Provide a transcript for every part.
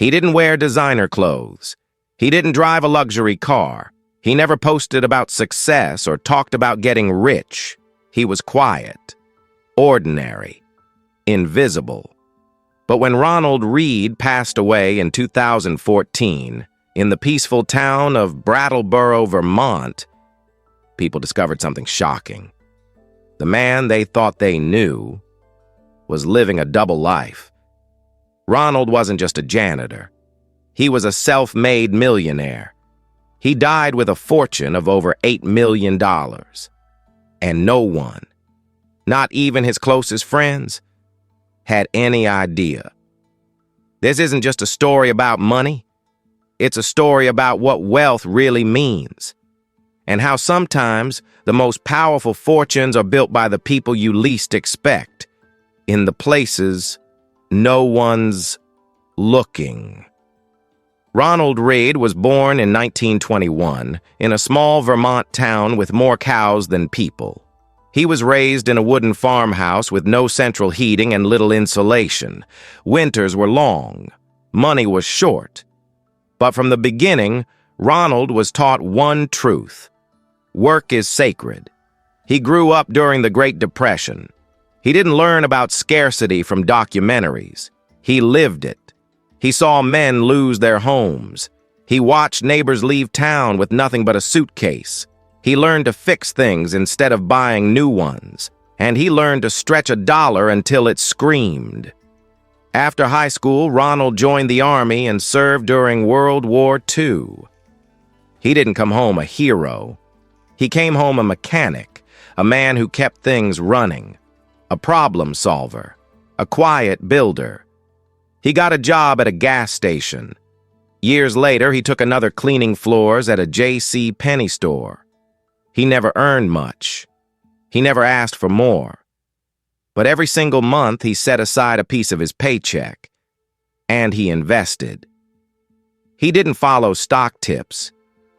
He didn't wear designer clothes. He didn't drive a luxury car. He never posted about success or talked about getting rich. He was quiet, ordinary, invisible. But when Ronald Read passed away in 2014 in the peaceful town of Brattleboro, Vermont, people discovered something shocking. The man they thought they knew was living a double life. Ronald wasn't just a janitor. He was a self-made millionaire. He died with a fortune of over $8 million. And no one, not even his closest friends, had any idea. This isn't just a story about money. It's a story about what wealth really means, and how sometimes the most powerful fortunes are built by the people you least expect, in the places no one's looking. Ronald Read was born in 1921 in a small Vermont town with more cows than people. He was raised in a wooden farmhouse with no central heating and little insulation. Winters were long. Money was short. But from the beginning, Ronald was taught one truth: work is sacred. He grew up during the Great Depression. He didn't learn about scarcity from documentaries. He lived it. He saw men lose their homes. He watched neighbors leave town with nothing but a suitcase. He learned to fix things instead of buying new ones. And he learned to stretch a dollar until it screamed. After high school, Ronald joined the Army and served during World War II. He didn't come home a hero. He came home a mechanic, a man who kept things running, a problem solver, a quiet builder. He got a job at a gas station. Years later, he took another cleaning floors at a J.C. Penney store. He never earned much. He never asked for more. But every single month, he set aside a piece of his paycheck, and he invested. He didn't follow stock tips.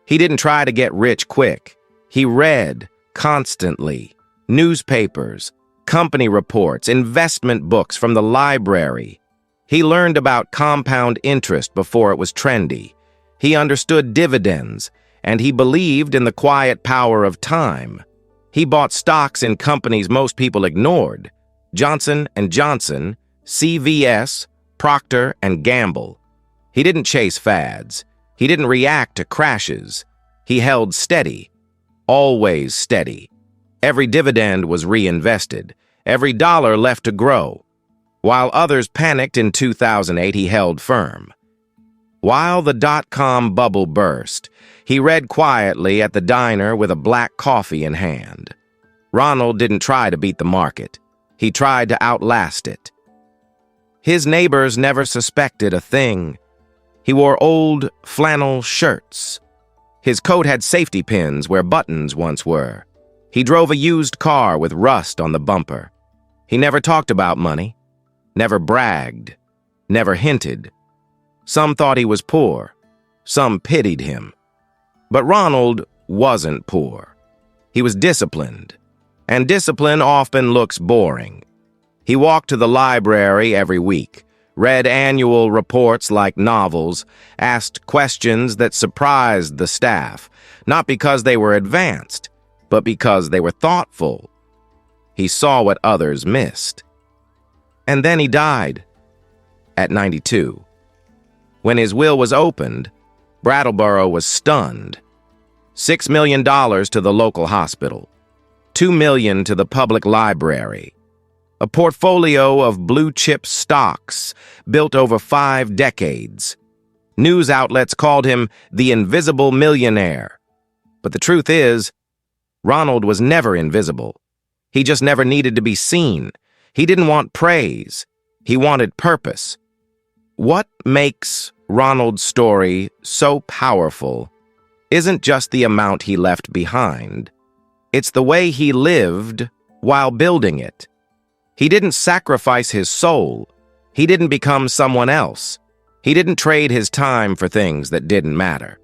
He didn't try to get rich quick. He read constantly, newspapers, company reports, investment books from the library. He learned about compound interest before it was trendy. He understood dividends, and he believed in the quiet power of time. He bought stocks in companies most people ignored: Johnson & Johnson, CVS, Procter & Gamble. He didn't chase fads. He didn't react to crashes. He held steady, always steady. Every dividend was reinvested. Every dollar left to grow. While others panicked in 2008, he held firm. While the dot-com bubble burst, he read quietly at the diner with a black coffee in hand. Ronald didn't try to beat the market. He tried to outlast it. His neighbors never suspected a thing. He wore old flannel shirts. His coat had safety pins where buttons once were. He drove a used car with rust on the bumper. He never talked about money, never bragged, never hinted. Some thought he was poor. Some pitied him. But Ronald wasn't poor. He was disciplined, and discipline often looks boring. He walked to the library every week, read annual reports like novels, asked questions that surprised the staff, not because they were advanced, but because they were thoughtful. He saw what others missed. And then he died at 92. When his will was opened, Brattleboro was stunned. $6 million to the local hospital, $2 million to the public library, a portfolio of blue-chip stocks built over 5 decades. News outlets called him the invisible millionaire. But the truth is, Ronald was never invisible. He just never needed to be seen. He didn't want praise. He wanted purpose. What makes Ronald's story so powerful isn't just the amount he left behind. It's the way he lived while building it. He didn't sacrifice his soul. He didn't become someone else. He didn't trade his time for things that didn't matter.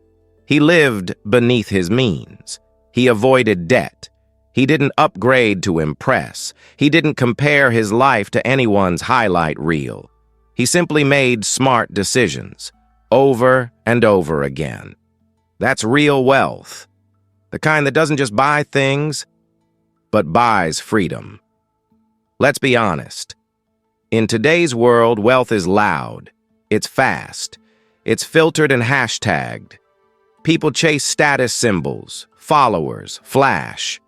He lived beneath his means. He avoided debt. He didn't upgrade to impress. He didn't compare his life to anyone's highlight reel. He simply made smart decisions, over and over again. That's real wealth, the kind that doesn't just buy things, but buys freedom. Let's be honest. In today's world, wealth is loud, it's fast, it's filtered and hashtagged. People chase status symbols, followers, flash.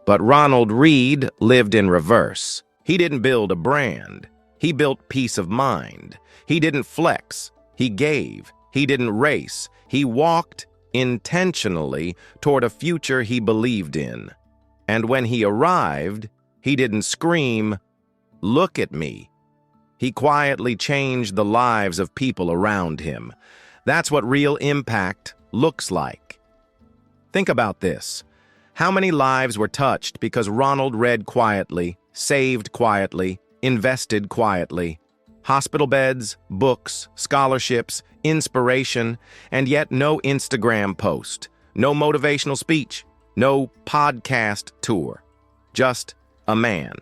But Ronald Read lived in reverse. He didn't build a brand. He built peace of mind. He didn't flex. He gave. He didn't race. He walked intentionally toward a future he believed in. And when he arrived, he didn't scream, "Look at me." He quietly changed the lives of people around him. That's what real impact looks like. Think about this. How many lives were touched because Ronald read quietly, saved quietly, invested quietly? Hospital beds, books, scholarships, inspiration, and yet no Instagram post, no motivational speech, no podcast tour. Just a man,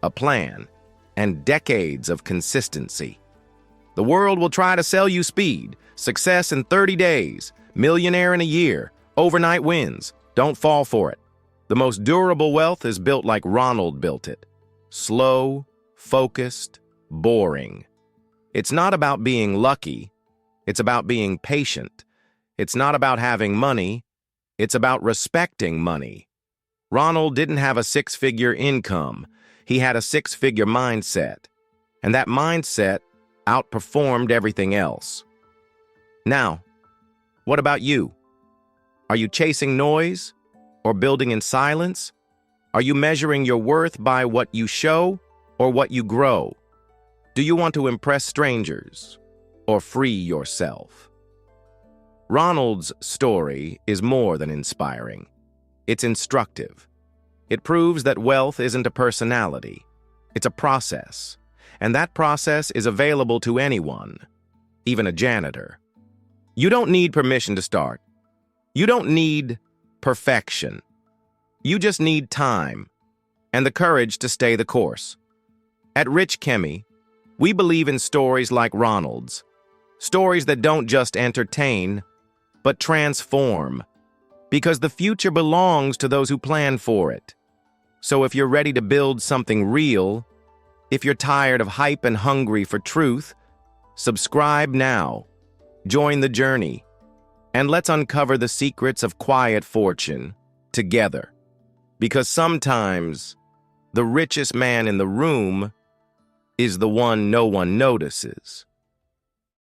a plan, and decades of consistency. The world will try to sell you speed, success in 30 days, millionaire in a year, overnight wins. Don't fall for it. The most durable wealth is built like Ronald built it. Slow, focused, boring. It's not about being lucky. It's about being patient. It's not about having money. It's about respecting money. Ronald didn't have a six-figure income. He had a six-figure mindset. And that mindset outperformed everything else. Now, what about you? Are you chasing noise or building in silence? Are you measuring your worth by what you show or what you grow? Do you want to impress strangers or free yourself? Ronald's story is more than inspiring. It's instructive. It proves that wealth isn't a personality. It's a process. And that process is available to anyone, even a janitor. You don't need permission to start. You don't need perfection. You just need time and the courage to stay the course. At Richchemy, we believe in stories like Ronald's. Stories that don't just entertain, but transform. Because the future belongs to those who plan for it. So if you're ready to build something real, if you're tired of hype and hungry for truth, subscribe now. Join the journey. And let's uncover the secrets of quiet fortune together. Because sometimes the richest man in the room is the one no one notices.